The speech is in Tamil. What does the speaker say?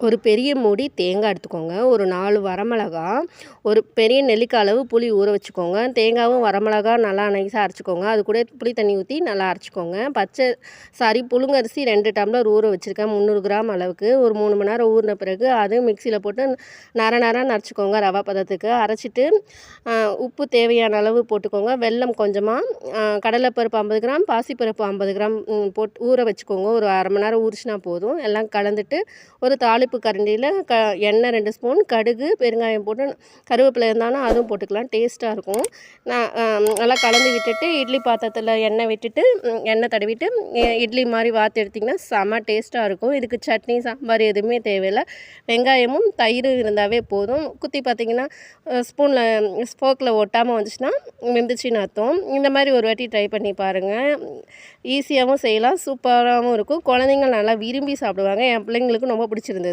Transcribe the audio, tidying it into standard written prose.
ஒரு பெரிய மூடி தேங்காய் எடுத்துக்கோங்க. ஒரு 4 வரமிளகா, ஒரு பெரிய நெல்லிக்காய் அளவு புளி ஊற வச்சுக்கோங்க. தேங்காவும் வரமிளகா நல்லா நைஸாக அரைச்சிக்கோங்க. அது கூட புளி தண்ணி ஊற்றி நல்லா அரைச்சிக்கோங்க. புழுங்கரிசி 2 டம்ளர் ஊற வச்சுருக்கேன் 300 கிராம் அளவுக்கு. ஒரு 3 மணி நேரம் ஊறின பிறகு அதையும் மிக்சியில் போட்டு நரன்னு அரைச்சிக்கோங்க. ரவா பதத்துக்கு அரைச்சிட்டு உப்பு தேவையான அளவு போட்டுக்கோங்க. வெல்லம் கொஞ்சமாக, கடலைப்பருப்பு 50 கிராம், பாசிப்பருப்பு 50 கிராம் போட்டு ஊற வச்சுக்கோங்க. ஒரு அரை மணி நேரம் ஊறிச்சுனா போதும். எல்லாம் கலந்துட்டு ஒரு தாளிப்பு கரண்டியில் எண்ணெய் 2 ஸ்பூன், கடுகு, பெருங்காயம் போட்டு கருவேப்பிலை இருந்தாலும் அதுவும் போட்டுக்கலாம், டேஸ்ட்டாக இருக்கும். நான் நல்லா கலந்து விட்டுட்டு இட்லி பாத்திரத்தில் எண்ணெய் விட்டுட்டு எண்ணெய் தடவிட்டு இட்லி மாதிரி வாத்து எடுத்திங்கன்னா செம்ம டேஸ்ட்டாக இருக்கும். இதுக்கு சட்னி சாம்பார் எதுவுமே தேவையில்லை. வெங்காயமும் தயிரும் இருந்தாவே போதும். குத்தி பார்த்திங்கன்னா ஸ்போக்கில் ஒட்டாமல் வந்துச்சுன்னா வெந்துச்சுன்னு அர்த்தம். இந்த மாதிரி ஒரு வாட்டி ட்ரை பண்ணி பாருங்கள். ஈஸியாகவும் செய்யலாம், சூப்பராகவும் இருக்கும். குழந்தைங்க நல்லா விரும்பி சாப்பிடுவாங்க. என் பிள்ளைங்களுக்கும் ரொம்ப பிடிச்சிருந்தது.